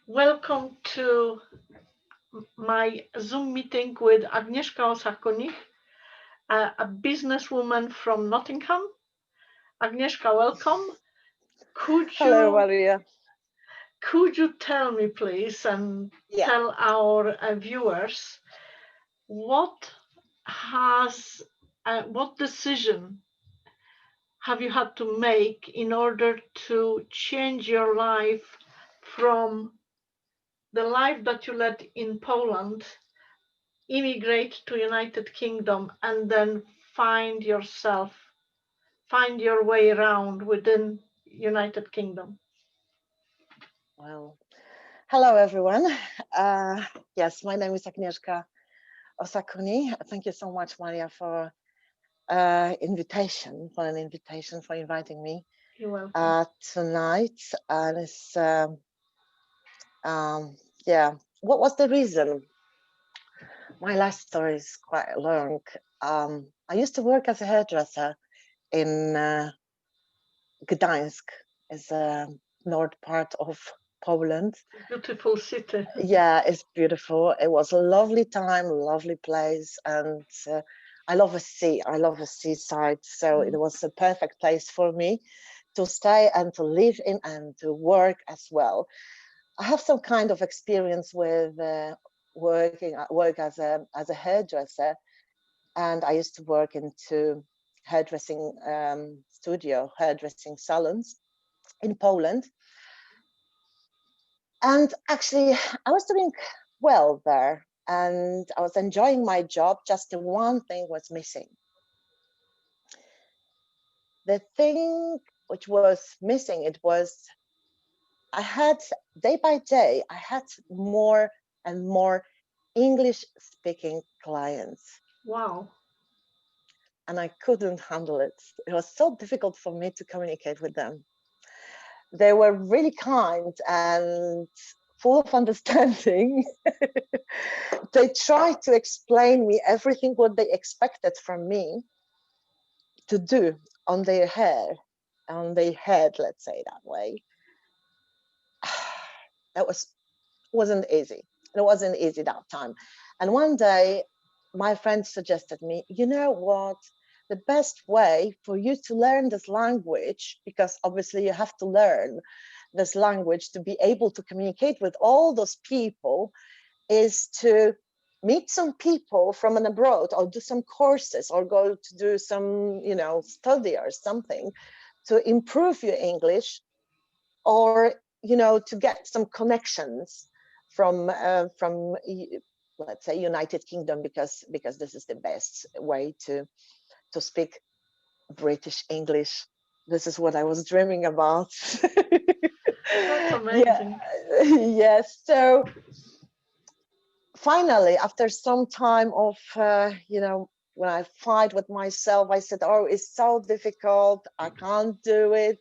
Welcome to my Zoom meeting with Agnieszka Osakunih, a businesswoman from Nottingham. Agnieszka, welcome. Hello, Maria. Could you tell me, please, and tell our viewers what decision have you had to make in order to change your life from the life that you led in Poland, immigrate to United Kingdom, and then find your way around within United Kingdom? Well, hello, everyone. Yes, my name is Agnieszka Osakunih. Thank you so much, Maria, for invitation, for inviting me. You're welcome. Tonight. And it's, what was the reason? My life story is quite long. I used to work as a hairdresser in Gdańsk, is a north part of Poland. Beautiful city. Yeah, it's beautiful. It was a lovely time, lovely place, and I love a sea. I love a seaside, so it was a perfect place for me to stay and to live in and to work as well. I have some kind of experience with work as a hairdresser, and I used to work into hairdressing hairdressing salons in Poland. And actually, I was doing well there and I was enjoying my job. Just the one thing was missing. The thing which was missing, it was, I had, day by day, I had more and more English speaking clients. Wow. And I couldn't handle it. It was so difficult for me to communicate with them. They were really kind and full of understanding. They tried to explain me everything what they expected from me to do on their hair, on their head, let's say that way. That wasn't easy. It wasn't easy that time. And one day, my friend suggested me, you know what? The best way for you to learn this language, because obviously you have to learn this language to be able to communicate with all those people, is to meet some people from an abroad or do some courses or go to do some, study or something to improve your English, or, to get some connections from let's say United Kingdom, because this is the best way to speak British English. This is what I was dreaming about. That's amazing. Yes. So finally, after some time of, when I fight with myself, I said, oh, it's so difficult. I can't do it.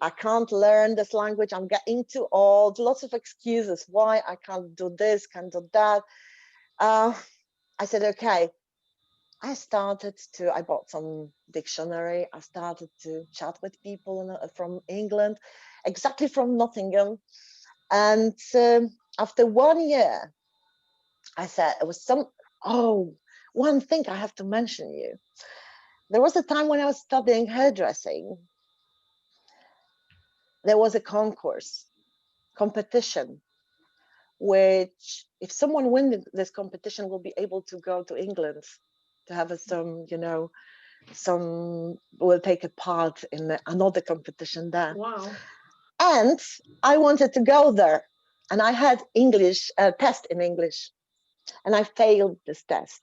I can't learn this language. I'm getting too old. Lots of excuses why I can't do this, can't do that. I said, okay. I bought some dictionary. I started to chat with people from England, exactly from Nottingham. And after 1 year, I said, one thing I have to mention you. There was a time when I was studying hairdressing. There was a competition, which if someone wins this competition will be able to go to England to have some will take a part in another competition there. Wow. And I wanted to go there. And I had English, test in English. And I failed this test.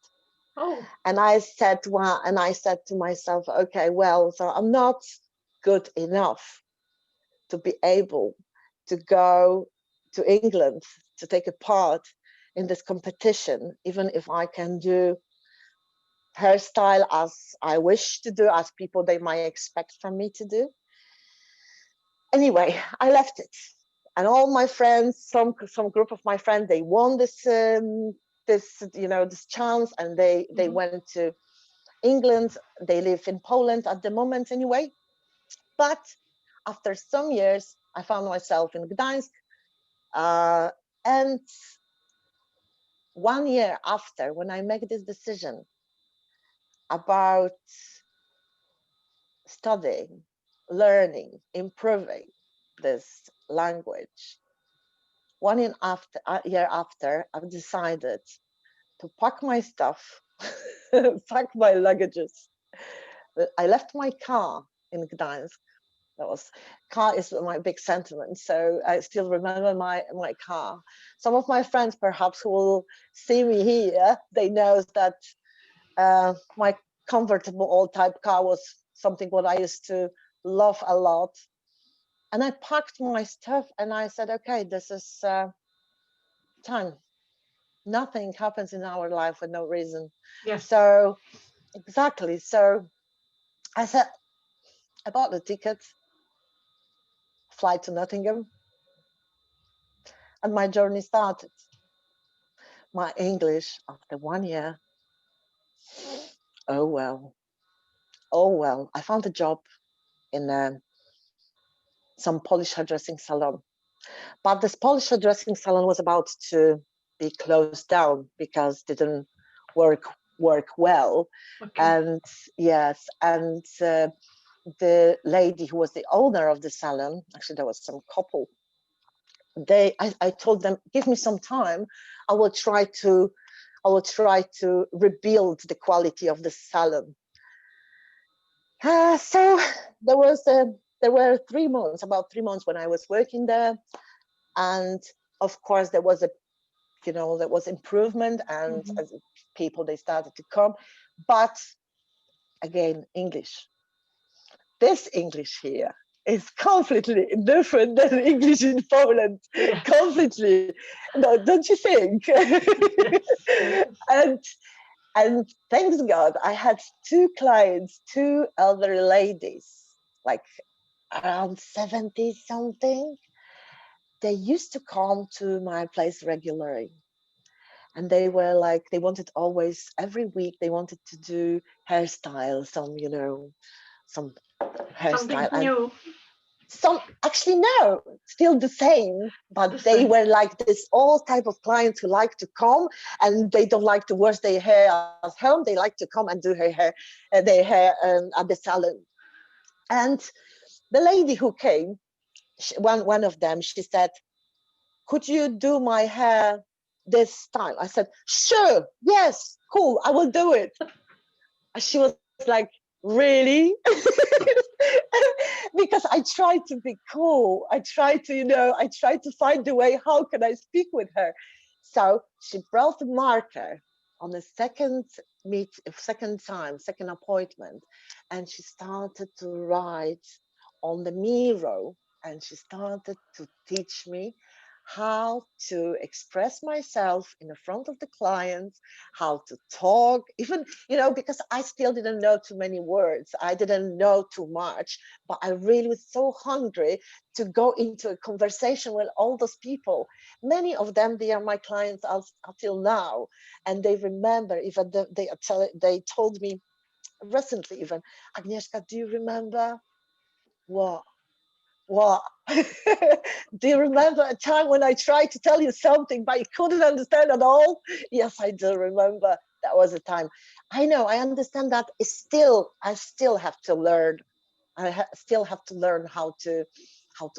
Oh. And I said to myself, okay, well, so I'm not good enough to be able to go to England to take a part in this competition, even if I can do hairstyle as I wish to do, as people they might expect from me to do. Anyway, I left it, and all my friends, some group of my friends, they won this chance, and they went to England. They live in Poland at the moment, anyway. But after some years, I found myself in Gdańsk, And 1 year after, when I make this decision about studying, learning, improving this language, 1 year after, I've decided to pack my stuff, pack my luggages. I left my car in Gdańsk. That was car is my big sentiment. So I still remember my car. Some of my friends, perhaps, who will see me here, they know that my convertible old type car was something what I used to love a lot. And I packed my stuff and I said, okay, this is time. Nothing happens in our life for no reason. Yes. So exactly. So I said, I bought the ticket, flight to Nottingham, and my journey started. My English after 1 year, oh well, oh well. I found a job in some Polish hairdressing salon, but this Polish hairdressing salon was about to be closed down because it didn't work well. Okay. And yes, and the lady who was the owner of the salon, actually there was some couple, I told them, give me some time, I will try to rebuild the quality of the salon. So there were 3 months, about 3 months when I was working there, and of course there was improvement, and Mhm. as people, they started to come, but again, English. This English here is completely different than English in Poland. Yes. Completely. No, don't you think? Yes. Yes. and and thanks God, I had two clients, two elderly ladies, like around 70 something. They used to come to my place regularly. And they were like, they wanted always, every week, they wanted to do hairstyle, some Something hairstyle. And new. some, actually, no, still the same, but The they same. were like this all type of clients who like to come, and they don't like to wash their hair at home. They like to come and do their hair at the salon. And the lady who came, one of them, she said, could you do my hair this style? I said, sure, yes, cool, I will do it. And she was like, really? Because I tried to be cool. I tried to find a way, how can I speak with her? So she brought the marker on the second appointment, and she started to write on the mirror, and she started to teach me how to express myself in the front of the clients, how to talk, even, because I still didn't know too many words. I didn't know too much, but I really was so hungry to go into a conversation with all those people. Many of them, they are my clients until now, and they remember, even they told me recently, even, Agnieszka, do you remember what? What? Do you remember a time when I tried to tell you something, but you couldn't understand at all? Yes, I do remember. That was a time. I know, I understand that. I still have to learn. Still have to learn how to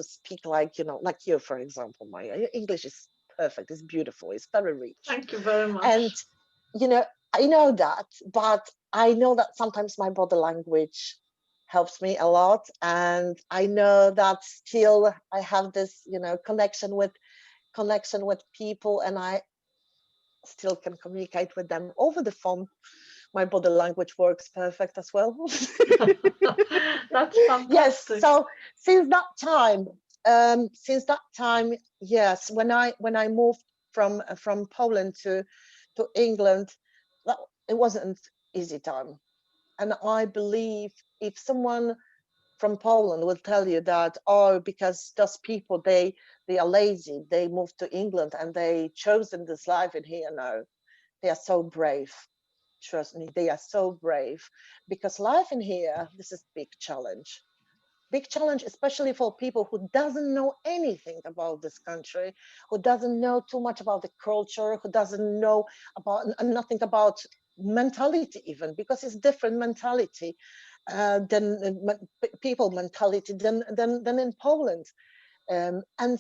speak, like you, for example. My English is perfect. It's beautiful. It's very rich. Thank you very And, much. you know, I know that, but I know that sometimes my body language helps me a lot. And I know that still I have this, connection with people, and I still can communicate with them over the phone. My body language works perfect as well. That's Yes. fantastic. So since that time, yes, when I moved from Poland to England, that it wasn't easy time. And I believe if someone from Poland will tell you that, oh, because those people, they are lazy, they moved to England and they chosen this life in here. No, they are so brave. Trust me, they are so brave, because life in here, this is a big challenge. big challenge, especially for people who doesn't know anything about this country, who doesn't know too much about the culture, who doesn't know about nothing about mentality even, because it's different mentality than people mentality than in Poland. And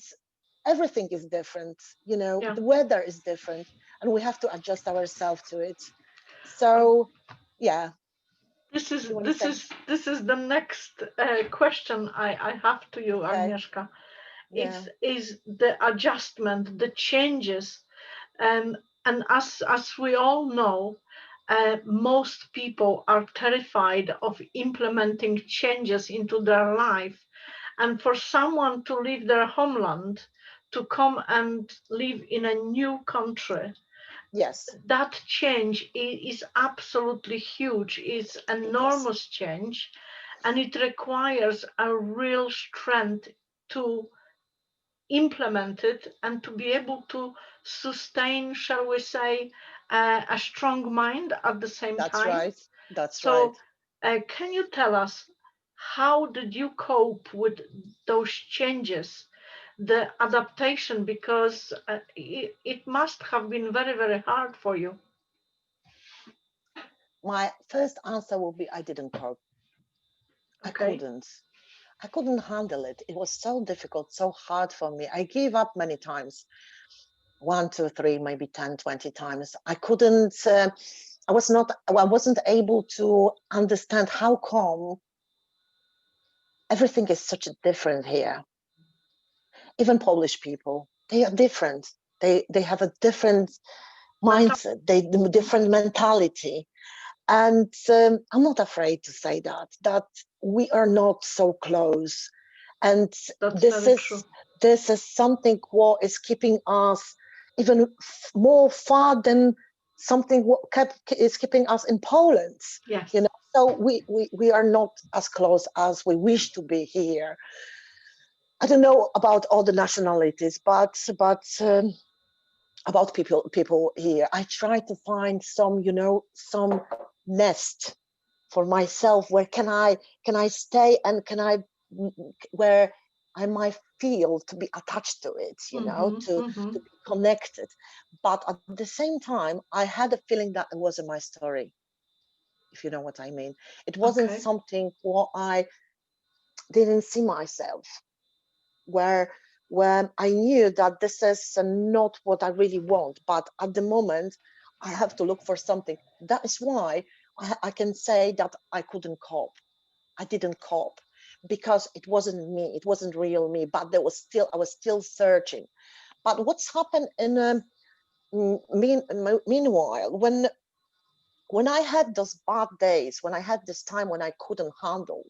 everything is different, you know, Yeah. the weather is different, and we have to adjust ourselves to it. Um, So, yeah, this is you want to this say, is this is the next question I have to you, okay, Agnieszka. yeah, Is the adjustment, the changes, and as we all know, most people are terrified of implementing changes into their life, and for someone to leave their homeland to come and live in a new country, yes, that change is absolutely huge. It's it is. enormous change, and it requires a real strength to implement it and to be able to sustain, shall we say, a strong mind at the same That's time. right. That's right. So, can you tell us how did you cope with those changes, the adaptation? Because it must have been very, very hard for you. My first answer will be I didn't cope. I Okay. couldn't. I couldn't handle it. It was so difficult, so hard for me. I gave up many times, one, two, three, maybe 10, 20 times. I couldn't, I wasn't able to understand how come everything is such a different here. Even Polish people, they are different. They have a different mindset, they different mentality. And I'm not afraid to say that we are not so close. And That's this very true. is this is something what is keeping us even more far than something what is keeping us in Poland. You Yes. know, so we are not as close as we wish to be here. I don't know about all the nationalities, but about people here. I try to find some, you know, some nest for myself. Where can I stay, and can I where I might feel to be attached to it, you know, Mm-hmm, mm-hmm. to be connected. But at the same time, I had a feeling that it wasn't my story, if you know what I mean. It wasn't Okay. something what I didn't see myself, where when I knew that this is not what I really want, but at the moment I have to look for something. That is why I can say that I couldn't cope. I didn't cope because it wasn't me. It wasn't real me. But I was still searching. But what's happened in meanwhile, when I had those bad days, when I had this time when I couldn't handle,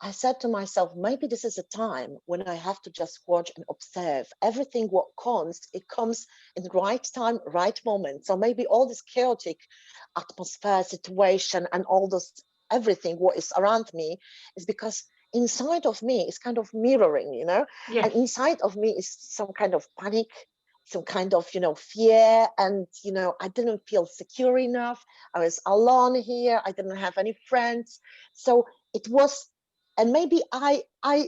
I said to myself, maybe this is a time when I have to just watch and observe everything what comes. It comes in the right time, right moment. So maybe all this chaotic atmosphere, situation, and all this everything what is around me is because inside of me is kind of mirroring, you know, and Yes. inside of me is some kind of panic, some kind of, you know, fear, and you know, I didn't feel secure enough. I was alone here. I didn't have any friends, so it was, and maybe I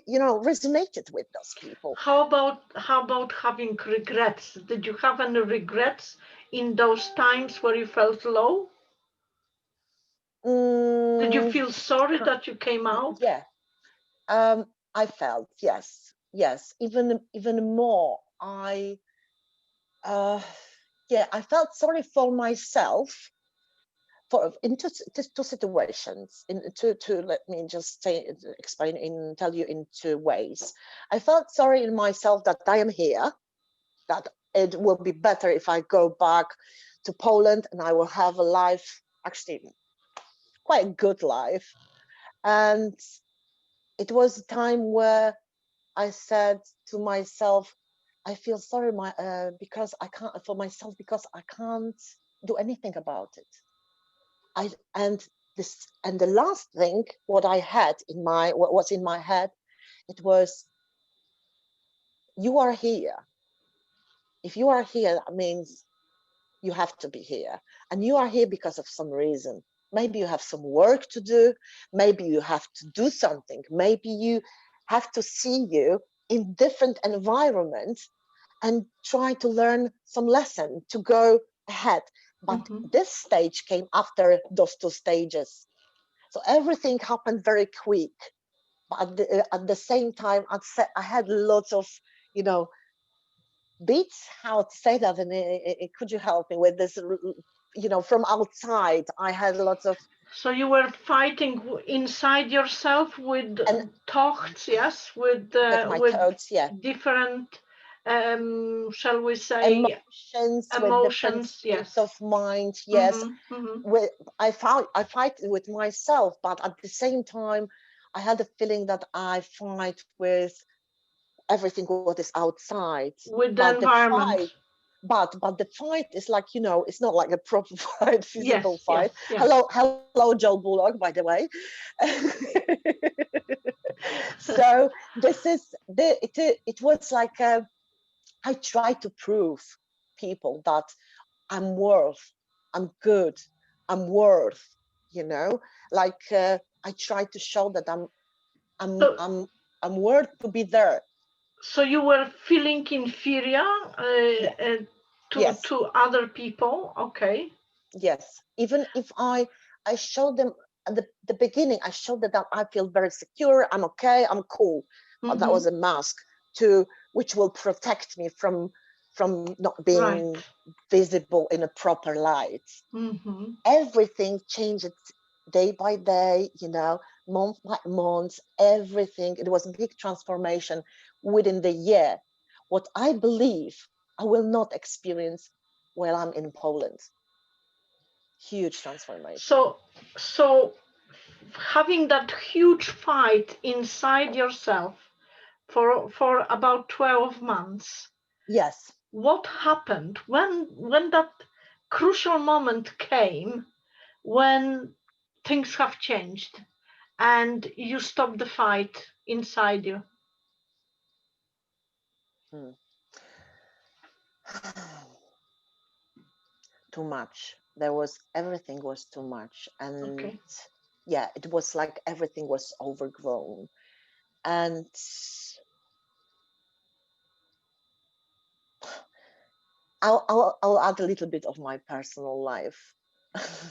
you know resonated with those people. How about having regrets? Did you have any regrets in those times where you felt low? Did you mm, feel sorry that you came out? yeah, I felt, yes, even more. Uh yeah, I felt sorry for myself for two situations, to let me just say, explain in tell you in two ways. I felt sorry in myself that I am here, that it will be better if I go back to Poland and I will have a life, actually quite a good life. And it was a time where I said to myself, I feel sorry because I can't for myself, because I can't do anything about it. I and this and the last thing what I had in my what was in my head, it was, you are here. If you are here, that means you have to be here, and you are here because of some reason. maybe you have some work to do, maybe you have to do something, maybe you have to see you in different environments and try to learn some lesson to go ahead. But this stage came after those two stages. So everything happened very quick. But at the same time, I had lots of, beats, how to say that, and could you help me with this? From outside, I had lots of. So you were fighting inside yourself with thoughts, yes, with my thoughts, yeah, different, shall we say, emotions, with different states of mind. Yes, I fight with myself, but at the same time, I had a feeling that I fight with everything what is outside. With the environment. But the fight is like, it's not like a proper fight, physical fight. Yes. Hello, Joe Bullock, by the way. So it was like I tried to prove people that I'm good, I'm worth, like I tried to show that I'm worth to be there. So you were feeling inferior to other people, okay? Yes, even if I showed them at the beginning, I showed them that I feel very secure, I'm okay, I'm cool. But that was a mask which will protect me from not being visible in a proper light. Everything changed day by day, month by month, everything. It was a big transformation within the year. What I believe I will not experience while I'm in Poland. Huge transformation. So having that huge fight inside yourself for about 12 months. Yes. What happened when that crucial moment came, when things have changed and you stop the fight inside you? Too much. Everything was too much. And okay. It was like everything was overgrown. And I'll add a little bit of my personal life.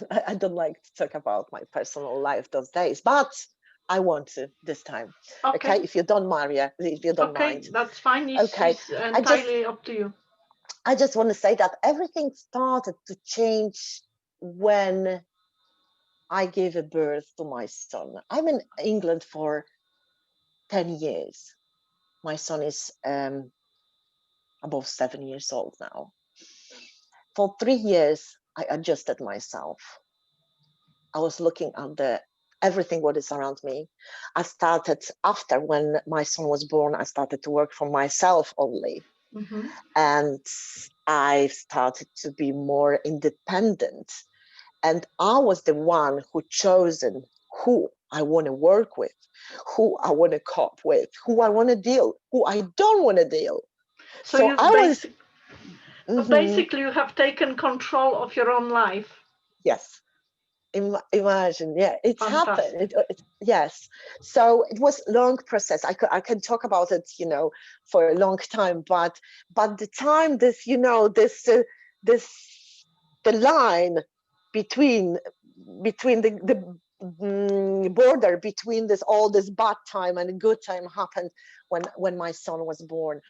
I don't like to talk about my personal life those days, but I want to this time. Okay, if you don't, Maria, if you don't mind. Okay, that's fine. It's entirely up to you. I just want to say that everything started to change when I gave a birth to my son. I'm in England for 10 years. My son is above 7 years old now. For 3 years, I adjusted myself. I was looking at everything what is around me. I started, after when my son was born, I started to work for myself only. And I started to be more independent. And I was the one who chosen who I want to work with, who I want to cope with, who I want to deal, who I don't want to deal. So basically you have taken control of your own life. Yes. Imagine, yeah, it's happened. Yes. So it was a long process. I can talk about it, for a long time, but the time the line between the border between all this bad time and good time happened when my son was born.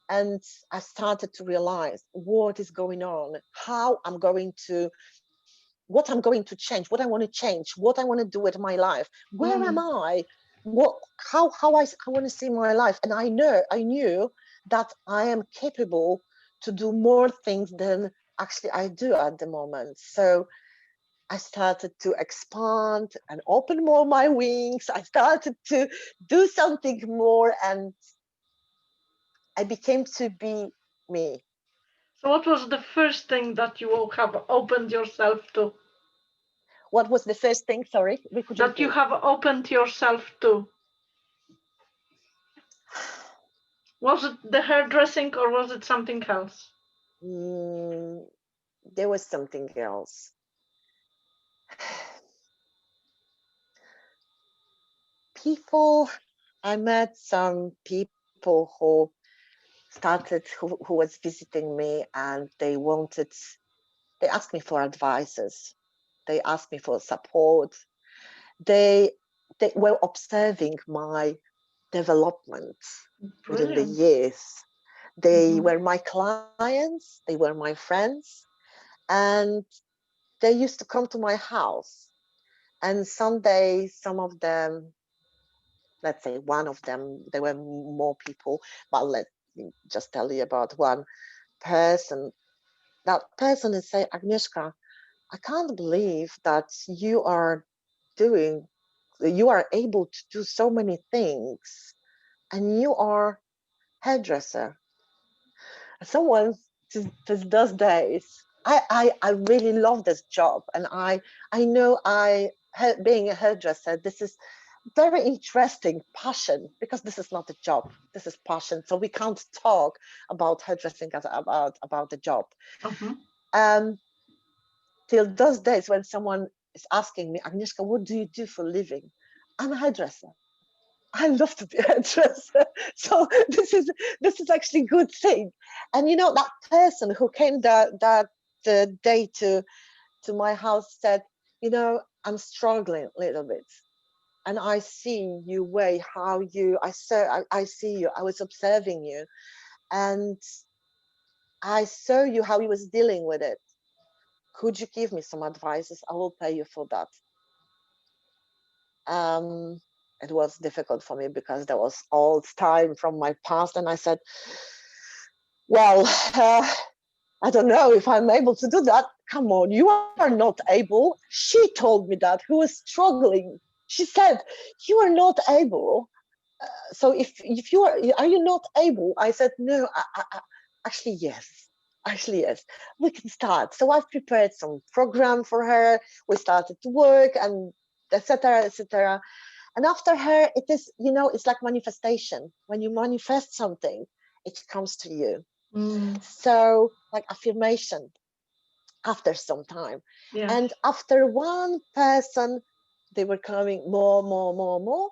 And I started to realize what is going on, what I'm going to change, what I want to change, what I want to do with my life. Where am I? How I want to see my life. And I knew that I am capable to do more things than actually I do at the moment. So I started to expand and open more my wings. I started to do something more, and I became to be me. So what was the first thing that you have opened yourself to? What was the first thing, sorry? That you have opened yourself to? Was it the hairdressing or was it something else? There was something else. people, I met some people who started, who was visiting me, and they asked me for advices. They asked me for support. They, they were observing my development within the Brilliant. years. They Mhm. were my clients, they were my friends, and they used to come to my house. And some days, some of them, let's say one of them, there were more people, but let me just tell you about one person. That person is saying, Agnieszka, I can't believe that doing, you are able to do so many things, and you are hairdresser. Someone to those days. I really love this job, and I know being a hairdresser, this is very interesting passion, because this is not a job, this is passion, so we can't talk about hairdressing as about the job. Mhm. um till those days when someone is asking me, Agnieszka, what do you do for a living? I'm a hairdresser. I love to be a hairdresser. So this is actually a good thing. And that person who came that day to my house said, I'm struggling a little bit, and I see you way how you I see you. I was observing you, and I saw you how you was dealing with it. Could you give me some advices? I will pay you for that. um it was difficult for me because there was old time from my past, and I said, well, I don't know if I'm able to do that. Come on, you are not able. She told me that, who was struggling. She said, you are not able. So if are you not able? I said, no, actually yes. Actually yes, we can start. So I've prepared some program for her. We started to work, and etc., etc. And after her, it is, it's like manifestation. When you manifest something, it comes to you. Mm. So, like affirmation after some time. Yes. And after one person, they were coming more, more, more, more.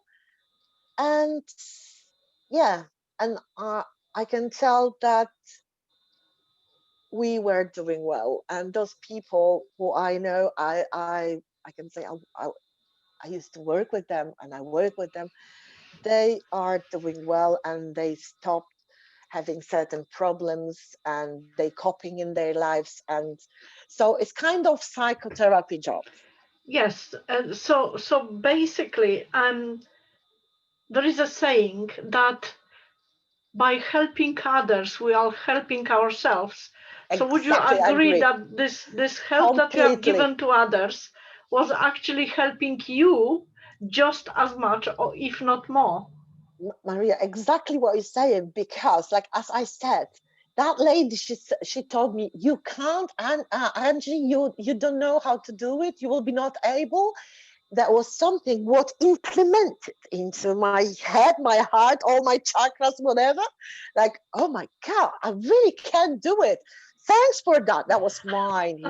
And yeah, and I can tell that we were doing well. And those people who I know, I can say I used to work with them, and I work with them. They are doing well, and they stopped having certain problems, and they coping in their lives. And so it's kind of psychotherapy job. Yes. So basically, there is a saying that by helping others, we are helping ourselves. So would you Exactly, I agree agree that this help that you have completely. given to others was actually helping you just as much, or if not more? Maria, exactly what you're saying, because like as I said, that lady, she told me, you can't, and Angie, you don't know how to do it, you will be not able. That was something what implemented into my head, my heart, all my chakras, whatever. Like, oh my God, I really can do it. Thanks for that. That was mine,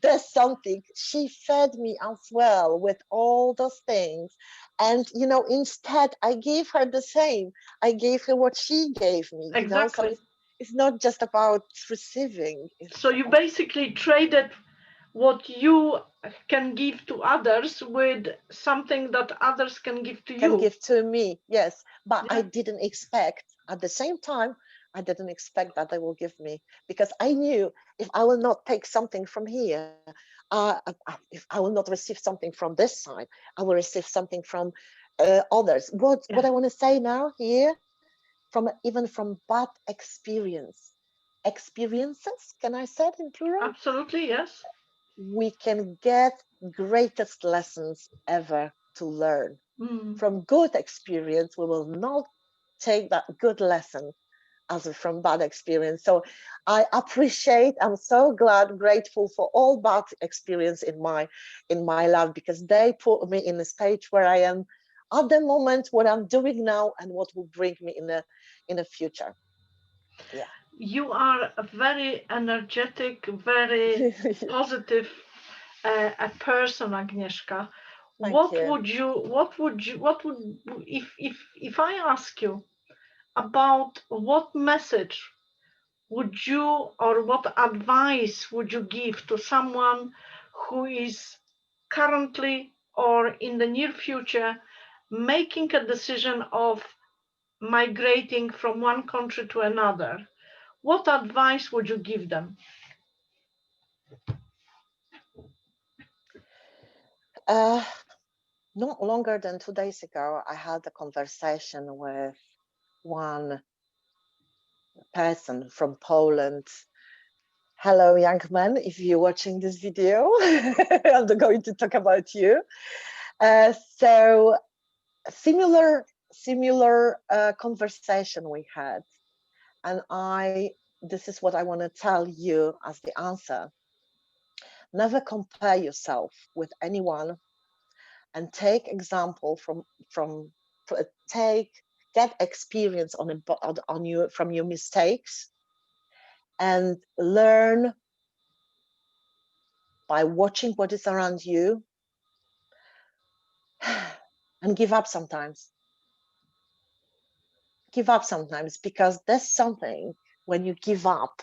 There's something. She fed me as well with all those things. And, instead, I gave her the same. I gave her what she gave me. So Exactly. it's not just about receiving, it's So you about basically traded what you can give to others with something that others can give to can you. give to me, yes. But I Yeah. didn't expect, at the same time, I didn't expect that they will give me, because I knew if I will not take something from here, if I will not receive something from this side, I will receive something from others. What Yeah. I want to say now here, even from bad experiences, can I say it in plural? Absolutely. Yes. We can get greatest lessons ever to learn. Mm. From good experience, we will not take that good lesson as from bad experience. So I'm so grateful for all bad experience in my life, because they put me in a stage where I am at the moment, what I'm doing now, and what will bring me in the future. Yeah. You are a very energetic, very positive a person, Agnieszka. Thank you. what would, if I ask you about what message would you, or what advice would you give to someone who is currently or in the near future making a decision of migrating from one country to another? What advice would you give them? Not longer than 2 days ago, I had a conversation with one person from Poland. Hello, young man, if you're watching this video, I'm not going to talk about you. So similar conversation we had, and this is what I want to tell you as the answer. Never compare yourself with anyone, and take example get experience on you from your mistakes, and learn by watching what is around you, and give up sometimes. Give up sometimes, because there's something, when you give up,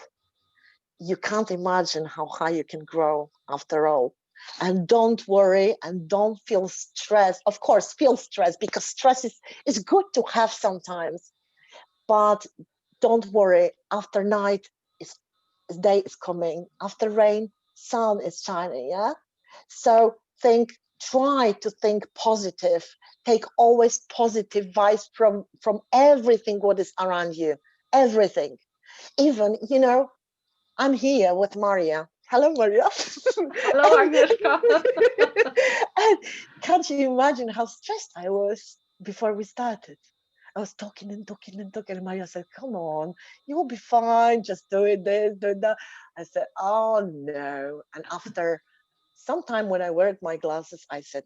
you can't imagine how high you can grow after all. And don't worry, and don't feel stressed. Of course, feel stress, because stress is good to have sometimes, but don't worry. After night day is coming. After rain, sun is shining. Yeah. So try to think positive. Take always positive vibes from everything what is around you. Everything. Even, I'm here with Maria. Hello, Maria. Hello, Agnieszka. And can't you imagine how stressed I was before we started? I was talking and talking and talking, and Maria said, come on, you will be fine, just doing this, doing that. I said, oh no. And after some time, when I wear my glasses, I said,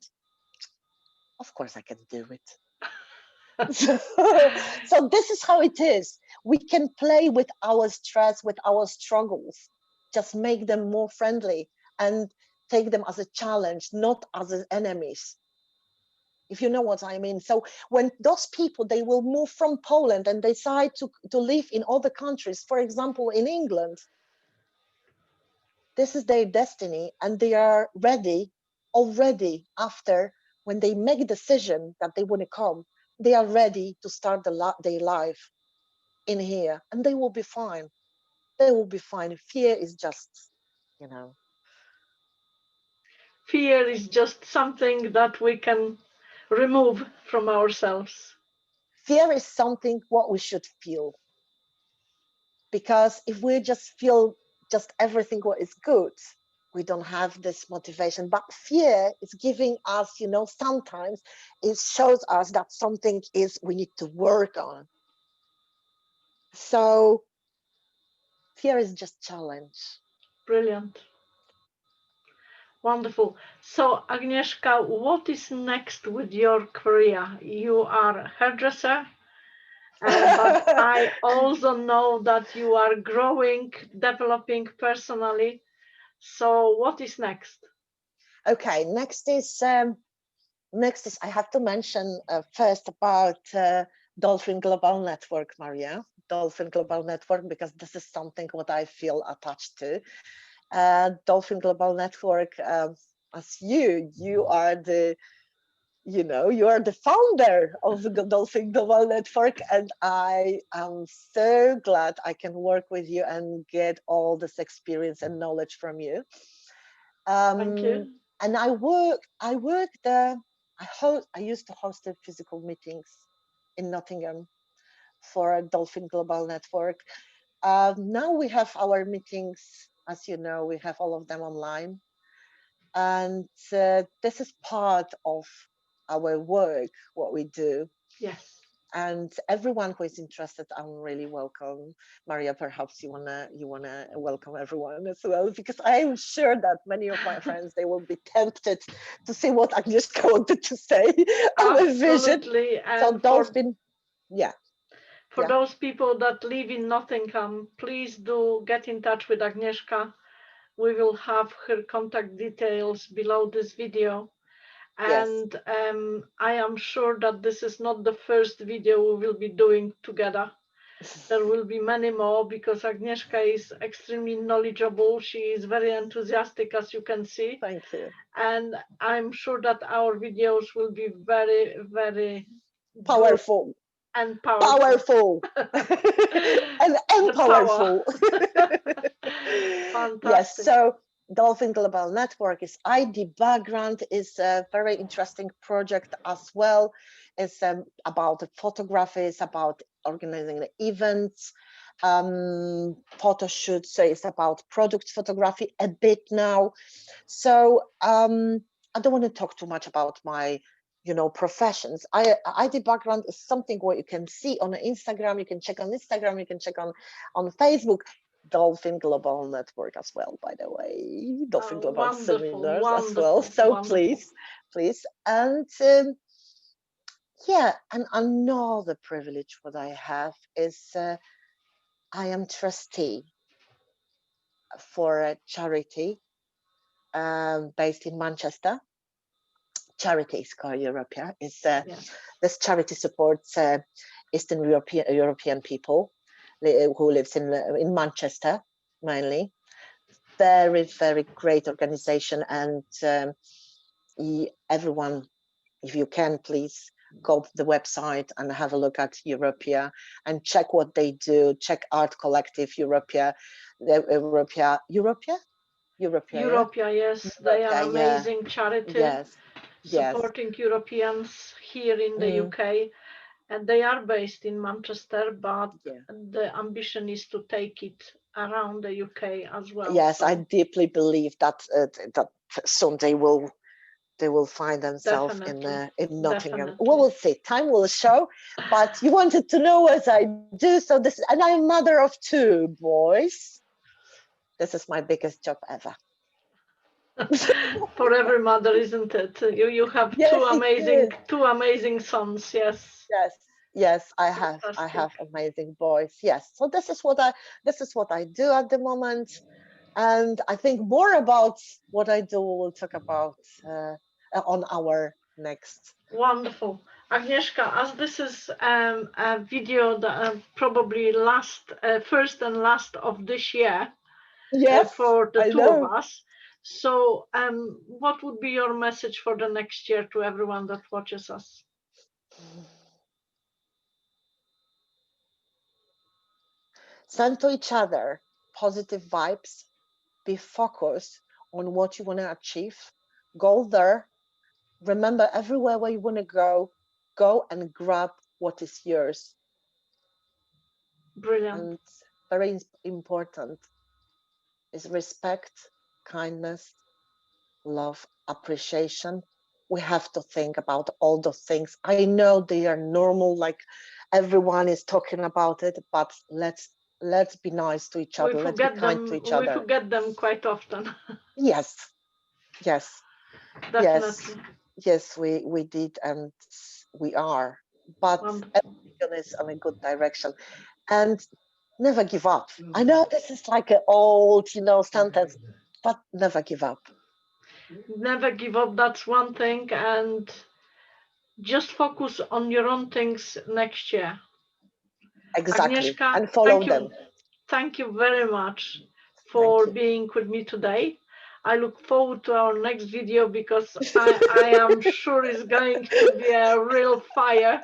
of course I can do it. So this is how it is. We can play with our stress, with our struggles, just make them more friendly and take them as a challenge, not as enemies, if you know what I mean. So when those people, they will move from Poland and decide to live in other countries, for example, in England, this is their destiny, and they are ready already. After, when they make a decision that they want to come, they are ready to start their life in here, and they will be fine. They will be fine. Fear is just, Fear is just something that we can remove from ourselves. Fear is something what we should feel, because if we just feel just everything what is good, we don't have this motivation. But fear is giving us, sometimes it shows us that something is we need to work on. So fear is just challenge. Brilliant. Wonderful. So, Agnieszka, what is next with your career? You are a hairdresser, but I also know that you are growing, developing personally. So, what is next? Okay, next is I have to mention first about Dolphin Global Network, Maria. Dolphin Global Network, because this is something what I feel attached to. Dolphin Global Network, as you are you are the founder of the Dolphin Global Network, and I am so glad I can work with you and get all this experience and knowledge from you. Thank you. And I work there. I used to host the physical meetings in Nottingham for a Dolphin Global Network. Now we have our meetings, as you know, we have all of them online. And this is part of our work, what we do. Yes. And everyone who is interested, I'm really welcome. Maria, perhaps you wanna welcome everyone as well, because I'm sure that many of my friends, they will be tempted to see what Agnieszka wanted to say on the vision. And for those people that live in Nottingham, please do get in touch with Agnieszka. We will have her contact details below this video. And I am sure that this is not the first video we will be doing together. There will be many more, because Agnieszka is extremely knowledgeable. She is very enthusiastic, as you can see. Thank you. And I'm sure that our videos will be very, very Powerful. And powerful. And powerful. Fantastic. Yes, so Dolphin Global Network is ID background, is a very interesting project as well. It's about photography, it's about organizing the events, photo shoots, so it's about product photography a bit now. So I don't want to talk too much about my professions. ID background is something what you can see on Instagram, you can check on Instagram, you can check on Facebook. Dolphin Global Network as well, by the way. Dolphin Global Seminars as well. So please. And yeah, and another privilege what I have is I am trustee for a charity based in Manchester. Charity is called Europea. This charity supports Eastern European people who lives in Manchester mainly. Very, very great organization, and everyone, if you can, please go to the website and have a look at Europea and check what they do. Check Art Collective Europea. Europea, yes. They are amazing charity. Supporting Europeans here in the UK, and they are based in Manchester, but the ambition is to take it around the UK as well. Yes, so I deeply believe that that soon they will find themselves in Nottingham. We will see. Time will show. But you wanted to know what I do, so this, and I'm mother of 2 boys. This is my biggest job ever. For every mother, isn't it? You have two amazing sons. Yes, I have. Fantastic. I have amazing boys. Yes, so this is what I do at the moment, and I think more about what I do we'll talk about on our next. Wonderful. Agnieszka, as this is a video that probably first and last of this year for the two of us. So what would be your message for the next year to everyone that watches us? Send to each other positive vibes. Be focused on what you want to achieve. Go there. Remember, everywhere where you want to go and grab what is yours. Brilliant. And very important is respect, kindness, love, appreciation. We have to think about all those things. I know they are normal, like everyone is talking about it, but let's be nice to each other. Let's be kind to each other. We forget them quite often. Yes. Definitely. Yes, we did, and we are. But everyone is on a good direction. And never give up. I know this is like an old, sentence, but never give up. Never give up, that's one thing, and just focus on your own things next year. Exactly. Agnieszka, and follow them. Thank you very much for being with me today. I look forward to our next video, because I am sure it's going to be a real fire.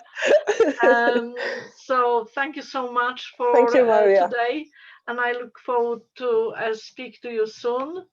So thank you so much for today, and I look forward to speak to you soon.